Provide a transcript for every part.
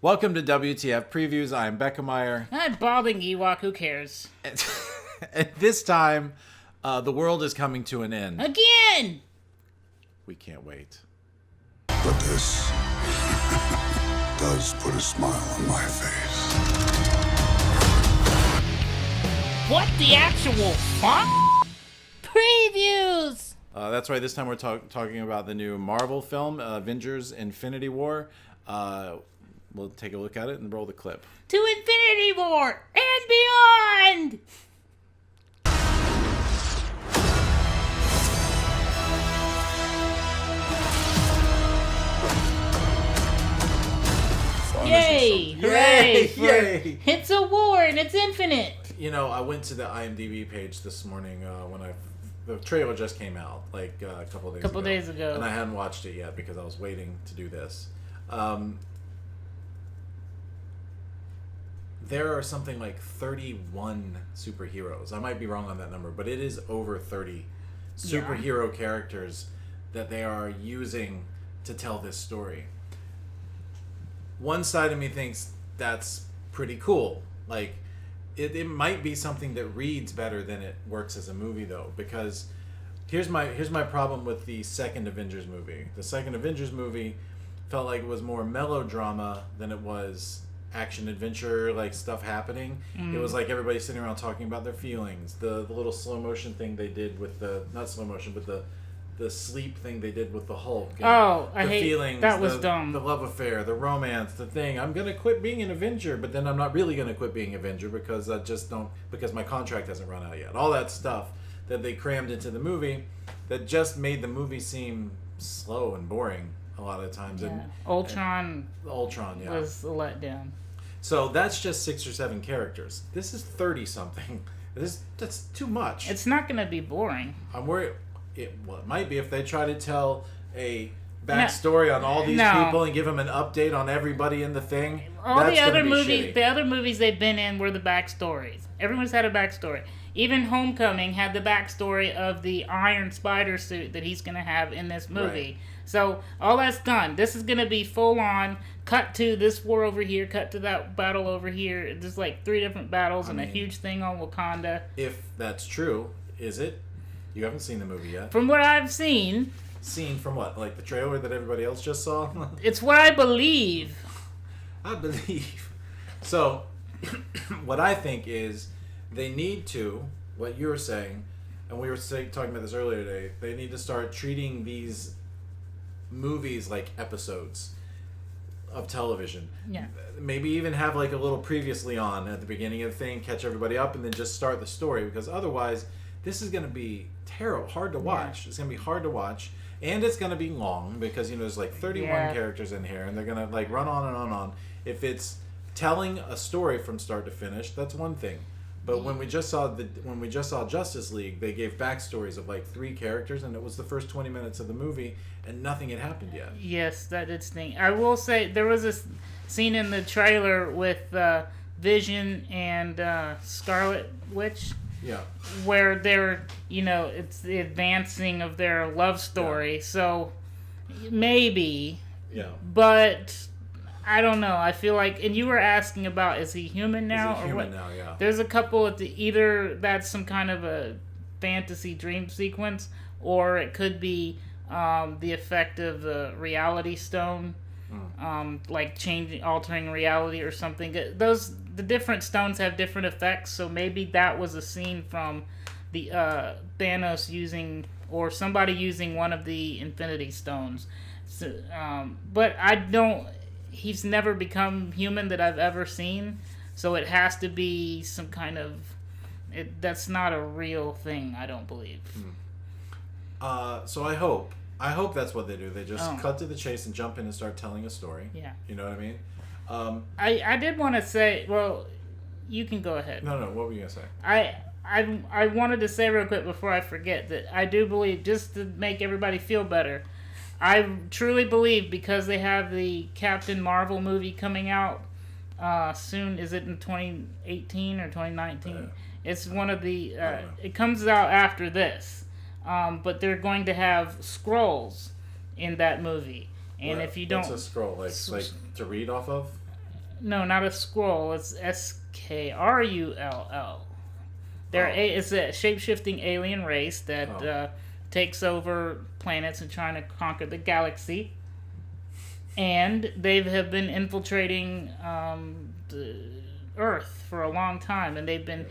Welcome to WTF Previews. I'm Becca Meyer. I'm balding Ewok. Who cares? And this time, the world is coming to an end. Again! We can't wait. But this does put a smile on my face. What the actual fuck? Previews! That's right. This time we're talking about the new Marvel film, Avengers Infinity War. We'll take a look at it and roll the clip. To Infinity War and beyond! Yay! Hooray! Yay! It's a war and it's infinite! You know, I went to the IMDb page this morning when the trailer just came out, like a couple days ago. And I hadn't watched it yet because I was waiting to do this. There are something like 31 superheroes. I might be wrong on that number, but it is over 30 superhero characters that they are using to tell this story. One side of me thinks that's pretty cool. Like, it might be something that reads better than it works as a movie, though, because here's my problem with the second Avengers movie. The second Avengers movie felt like it was more melodrama than it was action adventure, like stuff happening. It was like everybody sitting around talking about their feelings. The little slow motion thing they did with not slow motion, but the sleep thing they did with the Hulk. Oh, I hate feelings, that. Was dumb. The love affair, the romance, the thing. I'm gonna quit being an Avenger, but then I'm not really gonna quit being an Avenger because I just don't, because my contract hasn't run out yet. All that stuff that they crammed into the movie that just made the movie seem slow and boring a lot of times. Yeah. And Ultron yeah, was a letdown. So that's just 6 or 7 characters. This is 30 something. That's too much. It's not going to be boring. I'm worried. It might be if they try to tell a backstory on all these people and give them an update on everybody in the thing. All the other movies they've been in were the backstories. Everyone's had a backstory. Even Homecoming had the backstory of the Iron Spider suit that he's going to have in this movie. Right. So all that's done. This is going to be full on. Cut to this war over here. Cut to that battle over here. There's like 3 different battles and a huge thing on Wakanda. If that's true, is it? You haven't seen the movie yet. From what I've seen. Seen from what? Like the trailer that everybody else just saw? It's what I believe. I believe. So, what I think is they need to, what you were saying, and we were talking about this earlier today, they need to start treating these movies like episodes of television. Yeah. Maybe even have like a little previously on at the beginning of the thing, catch everybody up, and then just start the story, because otherwise this is going to be terrible, hard to watch. Yeah. It's going to be hard to watch, and it's going to be long because, you know, there's like 31 characters in here, and they're going to like run on and on and on. If it's telling a story from start to finish, that's one thing. But when we just saw Justice League, they gave backstories of like 3 characters, and it was the first 20 minutes of the movie, and nothing had happened yet. Yes, that did stink. I will say there was a scene in the trailer with Vision and Scarlet Witch. Yeah. Where they're, you know, it's the advancing of their love story. Yeah. So maybe. Yeah. But I don't know. I feel like, and you were asking about, is he human now? Is he human now? Yeah. There's a couple at either that's some kind of a fantasy dream sequence, or it could be the effect of the reality stone, like altering reality or something. The different stones have different effects, so maybe that was a scene from the Thanos using, or somebody using one of the Infinity Stones. So, but I don't. He's never become human that I've ever seen, so it has to be some kind of. That's not a real thing, I don't believe. So I hope that's what they do. They just cut to the chase and jump in and start telling a story. Yeah. You know what I mean? I did want to say, well, you can go ahead. No, what were you going to say? I wanted to say real quick before I forget that I do believe, just to make everybody feel better, I truly believe, because they have the Captain Marvel movie coming out soon. Is it in 2018 or 2019? It's one of the... it comes out after this. But they're going to have scrolls in that movie. And if you don't... What's a scroll? Like to read off of? No, not a scroll. It's Skrull. It's a shape-shifting alien race that takes over planets and trying to conquer the galaxy. And they have been infiltrating the Earth for a long time, and they've been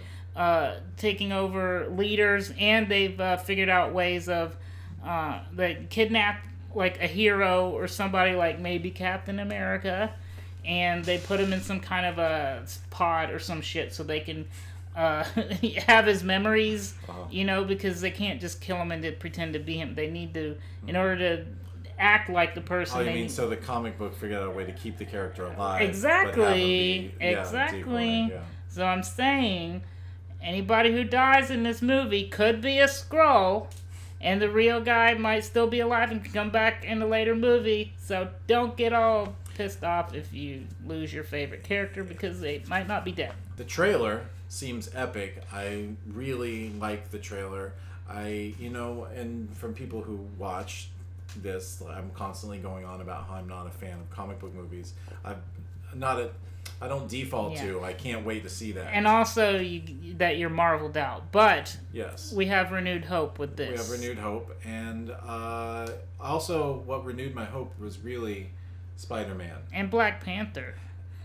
taking over leaders, and they've figured out ways of they kidnap like a hero or somebody like maybe Captain America, and they put him in some kind of a pod or some shit so they can have his memories, because they can't just kill him and pretend to be him. They need to, in order to act like the person. Oh, you mean so the comic book figured out a way to keep the character alive? Exactly. Exactly. So I'm saying anybody who dies in this movie could be a Skrull, and the real guy might still be alive and come back in a later movie. So don't get all pissed off if you lose your favorite character because they might not be dead. The trailer seems epic. I really like the trailer. And from people who watch this, I'm constantly going on about how I'm not a fan of comic book movies. I don't default to. I can't wait to see that. And also that you're marveled out. But yes, we have renewed hope with this. We have renewed hope, and also what renewed my hope was really Spider-Man and Black Panther.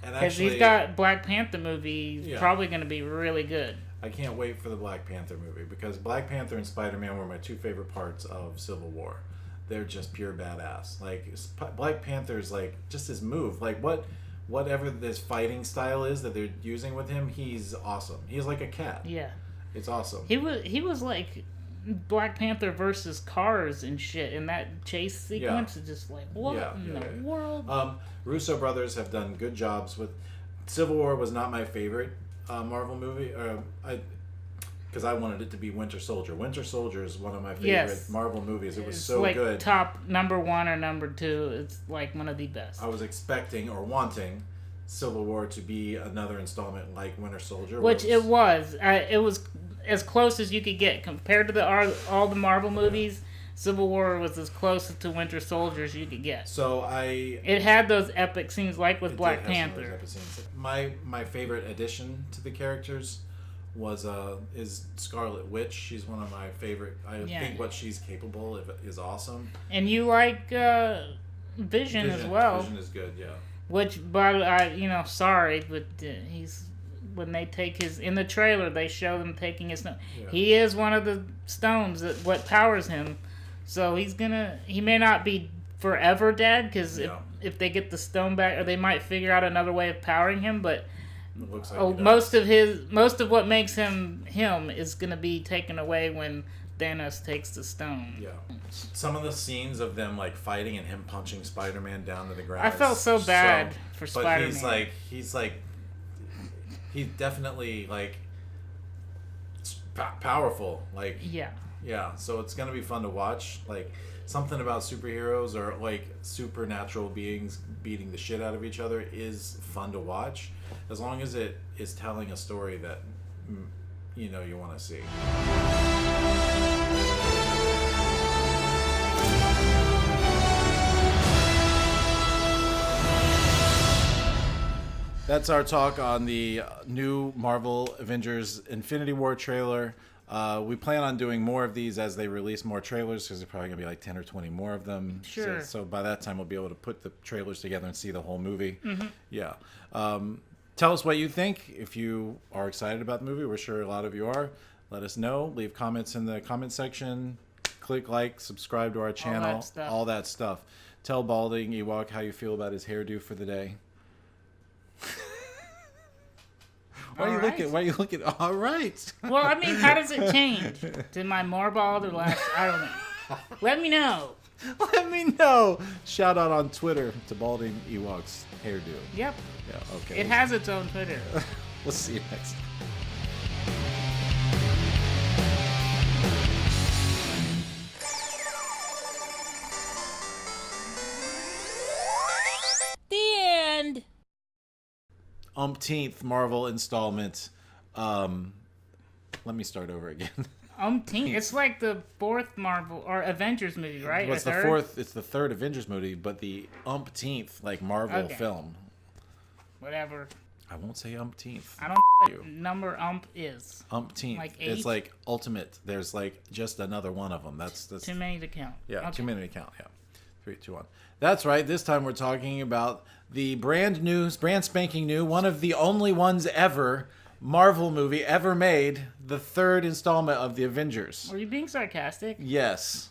Because he's got Black Panther movie probably going to be really good. I can't wait for the Black Panther movie because Black Panther and Spider-Man were my two favorite parts of Civil War. They're just pure badass. Like Black Panther's like just his move. Like whatever this fighting style is that they're using with him, he's awesome. He's like a cat. Yeah, it's awesome. He was like Black Panther versus cars and shit, and that chase sequence is just like what in the world. Russo brothers have done good jobs with. Civil War was not my favorite Marvel movie. Because I wanted it to be Winter Soldier. Winter Soldier is one of my favorite Marvel movies. It was so like good. Top number 1 or number 2. It's like one of the best. I was expecting or wanting Civil War to be another installment like Winter Soldier. Which it was. It was as close as you could get. Compared to all the Marvel movies, Civil War was as close to Winter Soldier as you could get. So it had those epic scenes like with Black Panther. My favorite addition to the characters is Scarlet Witch. She's one of my favorite. I think what she's capable of is awesome. And you like Vision as well. Vision is good, yeah. Which, but sorry, but he's when they take in the trailer they show them taking his stone. Yeah. He is one of the stones that what powers him. So he may not be forever dead because if they get the stone back, or they might figure out another way of powering him, but. It looks like most of what makes him is gonna be taken away when Thanos takes the stone. Yeah. Some of the scenes of them like fighting and him punching Spider-Man down to the ground. I felt so bad for Spider-Man. But he's definitely like powerful. Like yeah. So it's gonna be fun to watch. Like something about superheroes or like supernatural beings beating the shit out of each other is fun to watch, as long as it is telling a story that you want to see. That's our talk on the new Marvel Avengers Infinity War trailer. We plan on doing more of these as they release more trailers, because there's probably going to be like 10 or 20 more of them. Sure. So by that time, we'll be able to put the trailers together and see the whole movie. Mm-hmm. Yeah. Tell us what you think. If you are excited about the movie, we're sure a lot of you are. Let us know. Leave comments in the comment section. Click like, subscribe to our channel. All that stuff. Tell Balding Ewok how you feel about his hairdo for the day. Why are you looking? All right. Well, I mean, how does it change? Am I more bald or less? I don't know. Let me know. Let me know. Shout out on Twitter to Balding Ewok's hairdo. Yep. Yeah. Okay. It has its own Twitter. We'll see you next time. Umpteenth Marvel installment. Let me start over again. Umpteenth. It's like the 4th Marvel or Avengers movie, right? It's the 4th. It's the 3rd Avengers movie, but the umpteenth Marvel film. whatever. I won't say umpteenth. I don't know You. what number is. Umpteenth. Like 8? It's like ultimate. There's like just another one of them. That's Too many to count. yeah. Okay. Too many to count. Yeah. 3, 2, 1. That's right. This time we're talking about the brand spanking new, one of the only ones ever, Marvel movie ever made, the third installment of The Avengers. Were you being sarcastic? Yes.